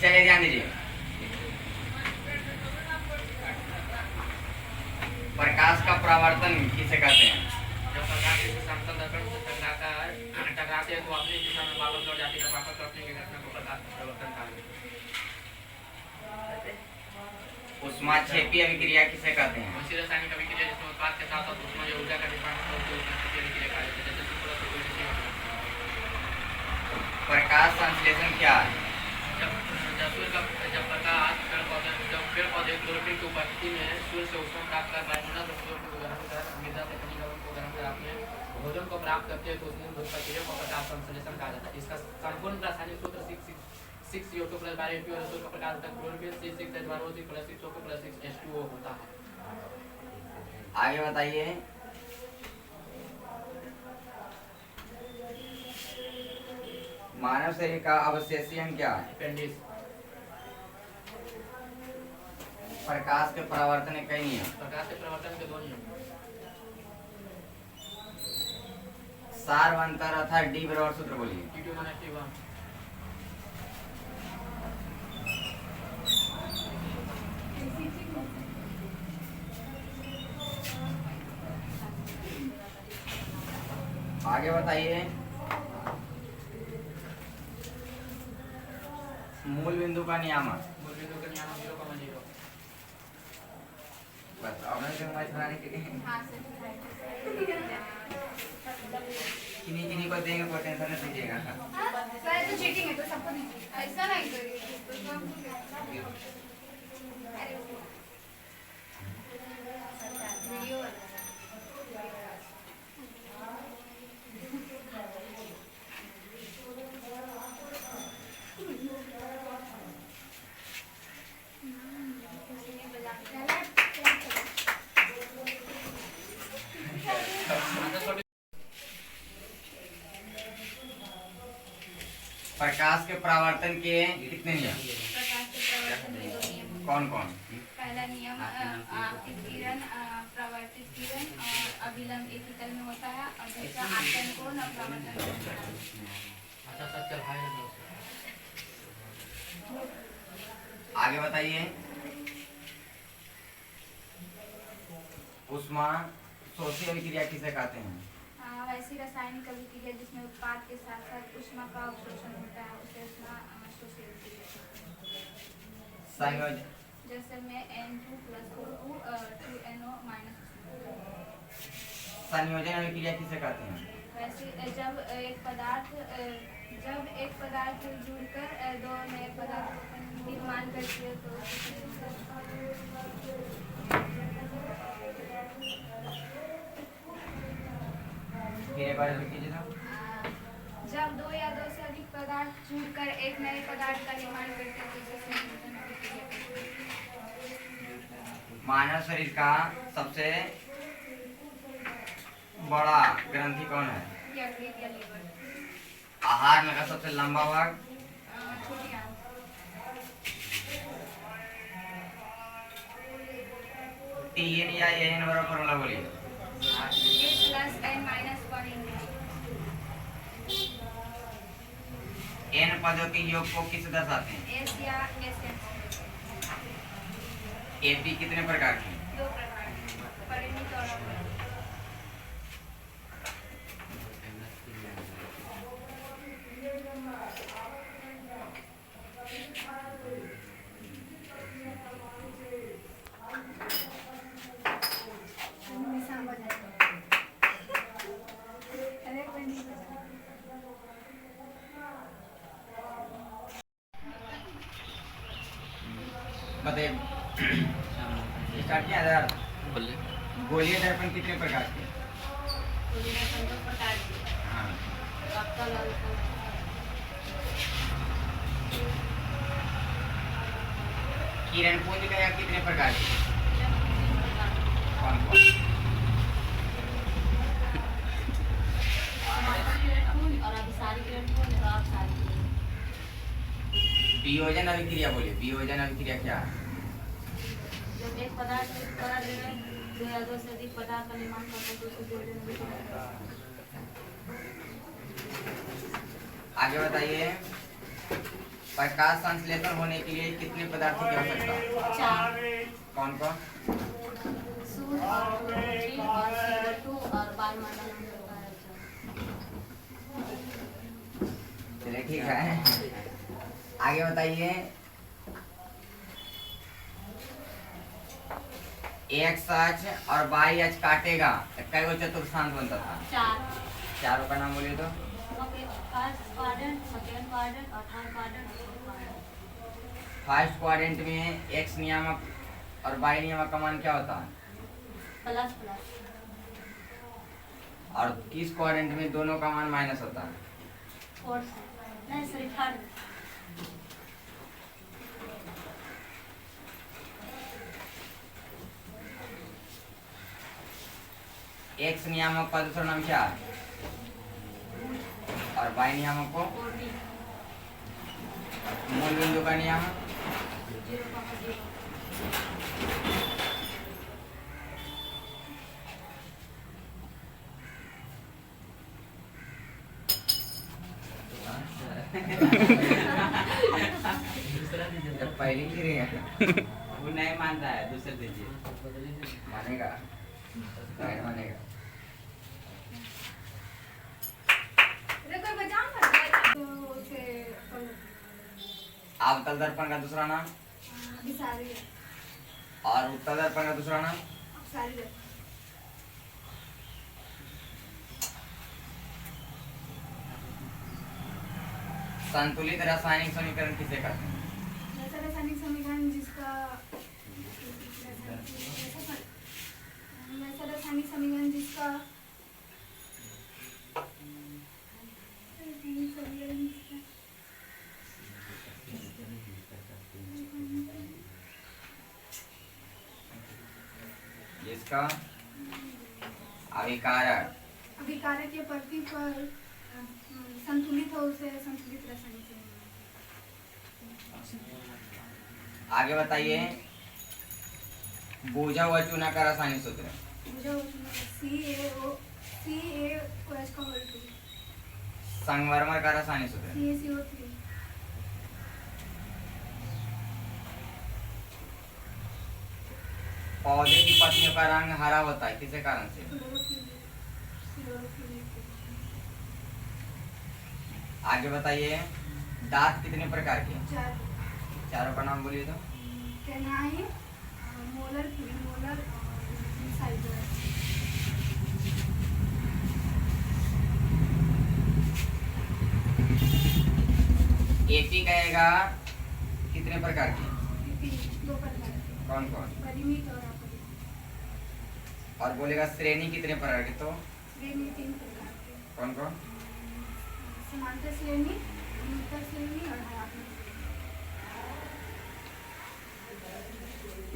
चलिए ध्यान दीजिए। प्रकाश का परावर्तन किसे कहते हैं? जब प्रकाश किसी समतल दर्पण से टकराते हैं तो अपनी दिशा में वापस लौट जाती है। वापस लौटने की घटना को प्रकाश परावर्तन कहा जाता है। ऊष्माक्षेपी अभिक्रिया किसे कहते हैं? उसी रासायनिक अभिक्रिया जिसमें उत्पाद के साथ साथ ऊष्मा या ऊर्जा का निर्माण होता है उसको ऊष्माक्षेपी अभिक्रिया कहा जाता है। जैसे प्रकाश संश्लेषण क्या है? जब पेड़ पौधे क्लोरोफिल की उपस्थिति में सूर्य से ऊष्मा प्राप्त कर वायुमंडल से क्लोरोफिल को ग्रहण कर मृदा से खनिजों को ग्रहण कर अपने भोजन को प्राप्त करते हैं तो उसमें प्रक्रिया को प्रकाश संश्लेषण कहा जाता है। इसका संपूर्ण रासायनिक सूत्र 6CO2 + Ba2 और का प्रकार होता है। क्लोरोफिल C6H12O6 + 6O2 + 6H2O होता है। आगे बताइए। मानव शरीर का अवशेषी अंग क्या है? अपेंडिक्स। प्रकाश के परावर्तन के कई नियम। प्रकाश के परावर्तन के 2 नियम। सार्वंतर अर्थात D बराबर सूत्र बोलिए। T2 - T1। आगे बताइए। मूल बिंदु का नियामक। मूल बिंदु का नियामक 0,0। बस अब मोबाइल चलाने के लिए किन्हीं को देंगे, कोई टेंशन नहीं लीजिएगा। तो चीटिंग है तो सबको ऐसा नहीं करिए। वीडियो प्रकाश के परावर्तन के कितने नियम? प्रकाश के परावर्तन के 2 नियम। कौन कौन? पहला नियम आपतित किरण, परावर्तित किरण और अभिलंब एक ही तल में होता है और दूसरा आपतन कोण और परावर्तन कोण। आगे बताइए। ऊष्मा शोषी अभिक्रिया किसे कहते हैं? वैसी रासायनिक अभिक्रिया जिसमें उत्पाद के साथ साथ ऊष्मा का अवशोषण होता है उसे ऊष्मा शोषी अभिक्रिया। जैसे में N2 + O2 2NO-। संयोजन अभिक्रिया किसे कहते हैं? वैसे जब एक पदार्थ जुड़कर 2 नए पदार्थ निर्माण करती है तो जब 2 या 2 से अधिक पदार्थ जुड़कर एक नए पदार्थ का निर्माण करते हैं तो उसे संयोजन अभिक्रिया कहते हैं। मानव शरीर का सबसे बड़ा ग्रंथि कौन है? यकृत या लीवर। आहार में का सबसे लंबा भाग? छोटी आंत। TN या AN बराबर फॉर्मूला बोलिए। A + N-1 n पदों के योग को किस दर्शाते हैं? S या SN। AP कितने प्रकार की? 2 प्रकार के, परिमित और अपरिमित। बताइए। स्टार्ट किया यार। गोलीय दर्पण कितने प्रकार के? गोलीय दर्पण 2 प्रकार के। हाँ। अवतल और उत्तल। किरण पुंज का या कितने प्रकार के? कौन कौन? और अभिसारी किरण पुंज और अपसारी किरण। वियोजन अभिक्रिया बोलिए। वियोजन अभिक्रिया क्या है? जब एक पदार्थ में 2 या 2 से अधिक पदार्थ का निर्माण करते हैं तो उसे वियोजन अभिक्रिया कहते हैं। आगे बताइए। प्रकाश संश्लेषण होने के लिए कितने पदार्थों की आवश्यकता है? 4। कौन कौन? सूर्य और क्लोरोफिल और CO2 और वायुमंडल में होता है चलिए ठीक है, आगे बताइए। एक्स अक्ष और वाई अक्ष काटेगा कई गो चतुर्थांश बनता था? 4। चारों का नाम बोलिए तो। फर्स्ट क्वाड्रेंट, सेकंड क्वाड्रेंट और थर्ड क्वाड्रेंट और फोर्थ क्वाड्रेंट। फर्स्ट क्वाड्रेंट में एक्स नियामक और वाई नियामक का मान क्या होता है? Plus plus. और किस क्वाड्रेंट में दोनों का मान माइनस होता है? फोर्थ नहीं सॉरी थर्ड। एक्स नियामक का दूसरा नाम क्या है? और वाई नियामक को? मूल बिंदु का नियामक? 0,0। पहले ही रहेगा वो नहीं मानता है, दूसरे दीजिए। मानेगा नहीं मानेगा। अवतल दर्पण का दूसरा नाम? और उत्तल दर्पण का दूसरा नाम? संतुलित रासायनिक समीकरण किसे कहते हैं? रासायनिक समीकरण जिसका रासायनिक समीकरण जिसका जिसका अभिकारक अभिकारक के प्रति पर संतुलित हो उसे संतुलित रासायनिक समीकरण। आगे बताइए। बोझा हुआ चूना का रासायनिक सूत्र? संगमरमर का रासायनिक सूत्र? CaCO3। पौधे की पत्तियों का रंग हरा होता है किसी कारण से? आगे बताइए। दांत कितने प्रकार के? 4। चारों का नाम बोलिए तो। कैनाइन, मोलर, प्रीमोलर और इंसाइजर। एपी कहेगा कितने प्रकार के? 2 प्रकार के। कौन कौन? परिमित और अपरिमित। और बोलेगा श्रेणी कितने प्रकार के? तो श्रेणी 3 प्रकार के। कौन कौन? समांतर श्रेणी, अनुत्तर श्रेणी और हरात्मक श्रेणी।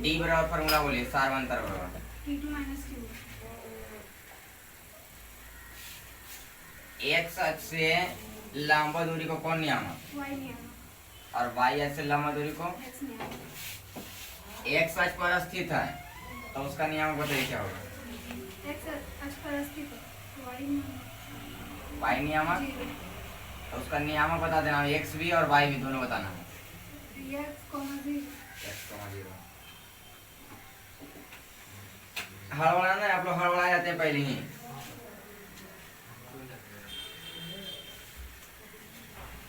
डी बराबर फॉर्मूला बोलिए, सारवंतर बराबर। T2 - Q। एक्स अक्ष से लंबा दूरी को कौन नियामक? Y नियामक। और वाई अक्ष से लंबा दूरी को? X नियामक। एक्स अक्ष पर स्थित है तो उसका नियामक बताइए क्या होगा? X अक्ष पर स्थित है। Y नियामक। वाई नियामक? 0। तो उसका नियामक बता देना, एक्स भी और वाई भी दोनों बताना है। X, 0। हड़बड़ाना है, आप लोग हड़बड़ा जाते हैं पहले ही।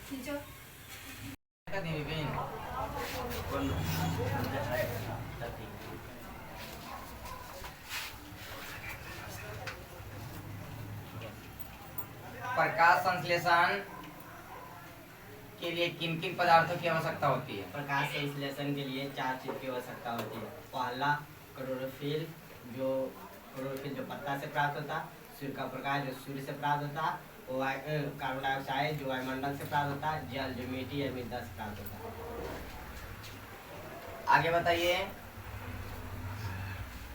खींचो। प्रकाश संश्लेषण के लिए किन किन पदार्थों की आवश्यकता होती है? प्रकाश संश्लेषण के लिए 4 चीज की आवश्यकता होती है। पहला क्लोरोफिल जो पत्ता से प्राप्त होता है, सूर्य का प्रकाश जो सूर्य से प्राप्त होता है, कार्बन डाइऑक्साइड जो वायुमंडल से प्राप्त होता है, जल जो मिट्टी या मृदा से प्राप्त होता है। आगे बताइए।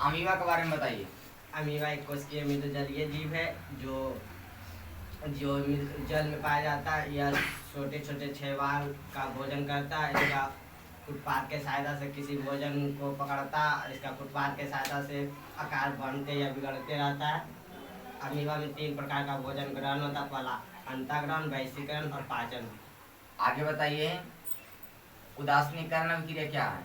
अमीबा के बारे में बताइए। अमीबा एक कोशिकीय मृदुजलीय जीव है जो जल में पाया जाता है। यह छोटे छोटे शैवाल का भोजन करता है। इसका फुटपाथ के सहायता से किसी भोजन को पकड़ता है। इसका फुटपाथ के सहायता से आकार बढ़ते या बिगड़ते रहता है। अमीबा में 3 प्रकार का भोजन ग्रहण होता है। पहला अंतःग्रहण, वैशिकरण और पाचन। आगे बताइए। उदासीनीकरण अभिक्रिया क्या है?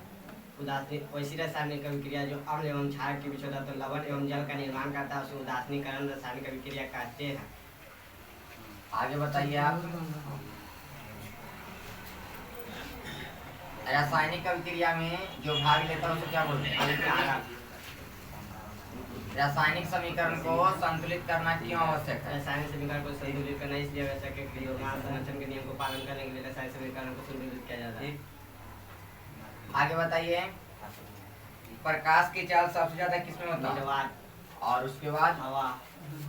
उदासीन वैसी रासायनिक अभिक्रिया जो अम्ल एवं क्षार के बीच होता है तो लवण एवं जल का निर्माण करता है, उसे उदासीनीकरण रासायनिक अभिक्रिया कहते हैं। आगे बताइए आप। रासायनिक अभिक्रिया में जो भाग लेता है उसे क्या बोलते हैं? कारक। रासायनिक समीकरण को संतुलित करना क्यों आवश्यक है? रासायनिक समीकरण को संतुलित करना इसलिए आवश्यक है कि यौगिक संरचना के नियम को पालन करने के लिए रासायनिक समीकरण को संतुलित किया जाता है। आगे बताइए। प्रकाश की चाल सबसे ज्यादा किसमें होता है? निर्वात, और उसके बाद? हवा,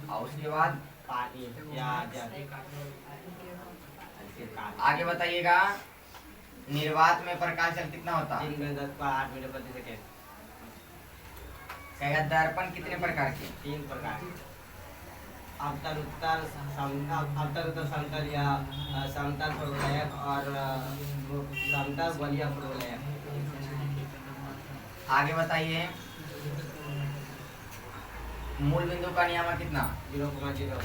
और उसके बाद? पानी या जल। आगे बताइएगा। निर्वात में प्रकाश चाल कितना होता है? 3 मीटर प्रति सेकेंड। कहेगा दर्पण कितने प्रकार के? 3 प्रकार। अवतल उत्तर समतल या समतल परवलयक और समतल बलिया परवलयक। आगे बताइए। मूल बिंदु का नियामक कितना? 0,0।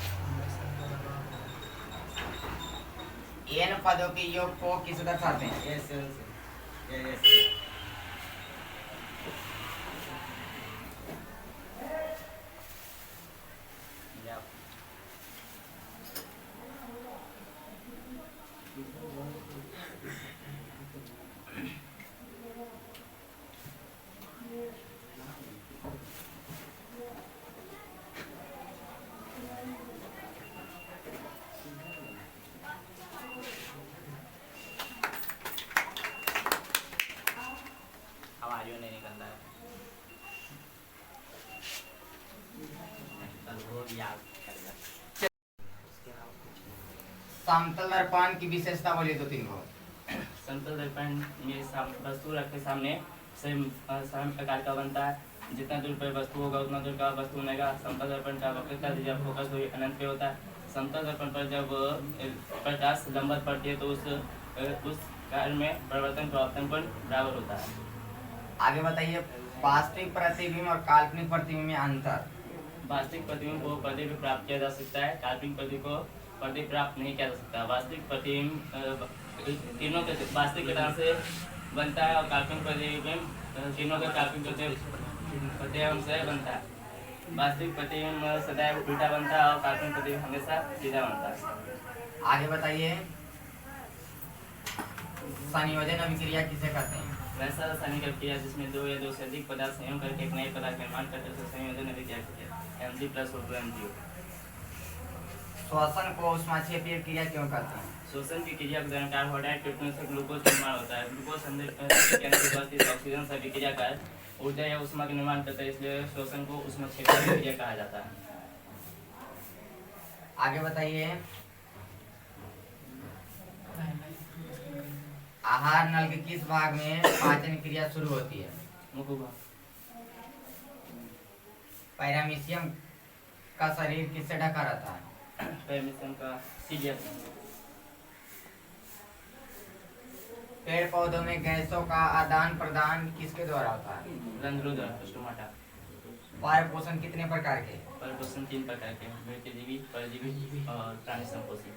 n पदों के योग को किस दर्शाते हैं? Yes, yes, yes, yes. आवाज़ों नहीं निकल रहा है। समतल दर्पण की विशेषता बोलिए 2-3 को। समतल दर्पण में वस्तु रखे सामने समान प्रकार का बनता है। जितना दूर पर वस्तु होगा उतना दूर का वस्तु बनेगा। समतल दर्पण का वक्रता जब फोकस हो अनंत पे होता है। समतल दर्पण पर जब प्रकाश लंबवत पड़ती है तो उस कार्य में परिवर्तन परावर्तन पर बराबर होता है। आगे बताइए। वास्तविक प्रतिबिंब और काल्पनिक प्रतिबिंब में अंतर। वास्तविक प्रतिबिंब को पर्दे पे प्राप्त किया जा सकता है, काल्पनिक प्रतिबिंब को पर्दे प्राप्त नहीं किया जा सकता। वास्तविक प्रतिबिंब तीनों के वास्तविक के तरह से बनता है और काल्पनिक प्रतिबिंब तीनों के काल्पनिक प्रतिबिंब से बनता है। वास्तविक प्रतिबिंब सदैव उल्टा बनता है और काल्पनिक प्रतिबिंब हमेशा सीधा बनता है। आगे बताइए। संयोजन अभिक्रिया किसे कहते हैं? वैसा रासायनिक अभिक्रिया जिसमें 2 या 2 से अधिक पदार्थ संयोग करके एक नए पदार्थ का निर्माण करते हैं संयोजन अभिक्रिया कहते हैं। Mg+O2 श्वसन को ऊष्माक्षेपीय क्रिया क्यों कहते हैं? श्वसन की क्रिया के दौरान कार्बोहाइड्रेट प्रोटीन से ग्लूकोज का निर्माण होता है। ग्लूकोज अंदर के अंदर उपस्थित ऑक्सीजन से अभिक्रिया कर ऊर्जा या ऊष्मा का निर्माण करता है, इसलिए श्वसन को ऊष्माक्षेपीय अभिक्रिया कहा जाता है। आगे बताइए। आहार नल के किस भाग में पाचन क्रिया शुरू होती है? मुखभाग। पैरामीशियम का शरीर किससे ढका रहता है? पैरामीशियम का सीलिया। पेड़ पौधों में गैसों का आदान प्रदान किसके द्वारा होता है? रंध्रों द्वारा स्टोमाटा। पार पोषण कितने प्रकार के? परपोषण 3 प्रकार के हैं, मृतजीवी, परजीवी और प्राणी संपोषी।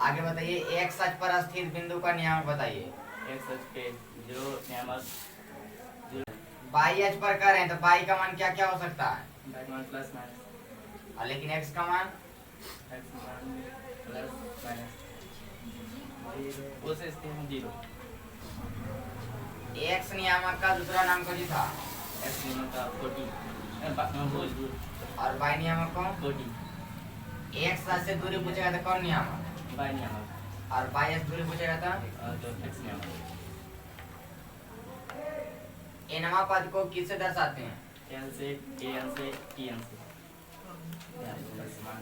आगे बताइए। एक सच पर स्थित बिंदु का नियामक बताइए। एक सच पे 0 नियामक बाई एच पर कर रहे हैं तो बाई का मान क्या क्या हो सकता है? Plus minus. और लेकिन एक्स का मान? एक्स मान प्लस माइनस वो से इसके हम 0। एक्स नियामक का दूसरा नाम कौन था? एक्स नियामक का 40 और बाई नियामक को? 40। एक्स से दूरी पूछेगा तो कौन नियामक? बाई नियामक। और बाई एस दूरी पूछेगा तो एक्स नियामक। एनवा पद को किससे दर्शाते हैं? एन से एन से टीएन से। समान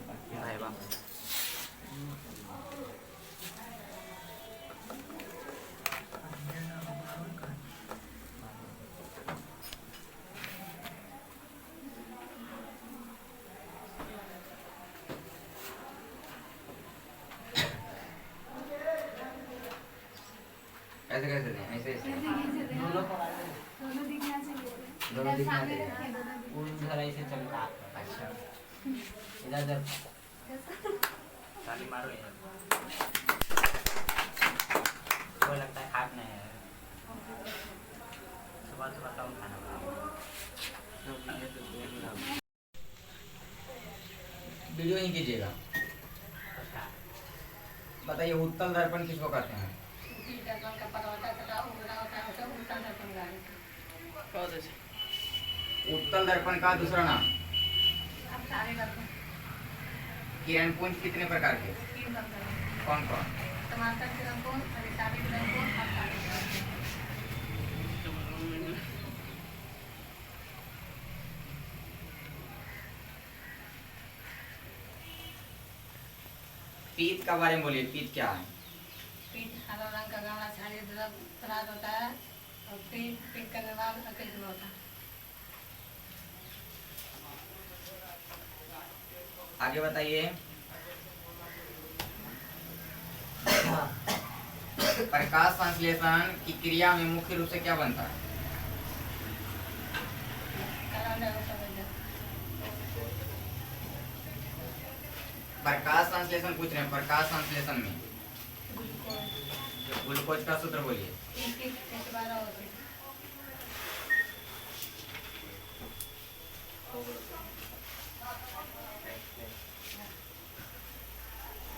ऐसे कैसे दें? ऐसे ऐसे दोनों दिखना चाहिए। दोनों दिखना सामने चाहिए। रखिए, दोनों दिखना। उधर ऐसे चलता। अच्छा। इधर ताली मारो यार। वीडियो ही कीजिएगा। बताइए उत्तल दर्पण किसको कहते हैं? बहुत अच्छे। उत्तल दर्पण का दूसरा नाम? किरण पुंज कितने प्रकार के? कौन कौन? पीत का बारे में बोलिए, पीत क्या है? पीठ हरा रंग का गाढ़ा छालीदार पदार्थ होता है और पीठ का निर्माण अकेले में होता है। आगे बताइए। प्रकाश संश्लेषण की क्रिया में मुख्य रूप से क्या बनता है? कार्बन डाइऑक्साइड प्रकाश संश्लेषण पूछ रहे हैं। प्रकाश संश्लेषण में ग्लूकोज ग्लूकोज का सूत्र बोलिए।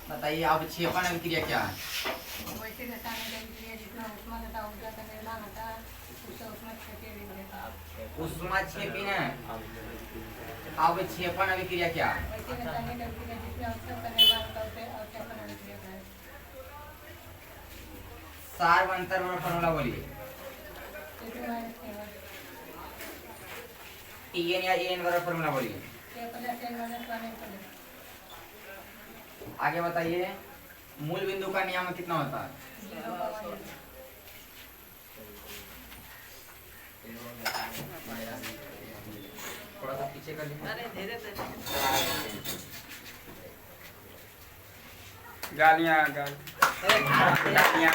बताइए अवक्षेपण अभिक्रिया क्या है? वैसे रसायनिक अभिक्रिया जिसमें ऊष्मा तथा ऊर्जा का निर्माण होता है उसे ऊष्मक्षेपी अभिक्रिया कहते हैं। ऊष्माक्षेपी है। अवक्षेपण अभिक्रिया क्या है? वैसे रसायनिक अभिक्रिया जिसमें अवक्षेप का निर्माण होता है उसे अवक्षेपण अभिक्रिया कहते हैं। सार्वंतर वाला फॉर्मूला बोलिए। Tn या An वाला फॉर्मूला बोलिए। आगे बताइए मूल बिंदु का नियामक कितना होता है? थोड़ा सा पीछे कर लीजिए। अरे धीरे धीरे। गालियाँ गालियाँ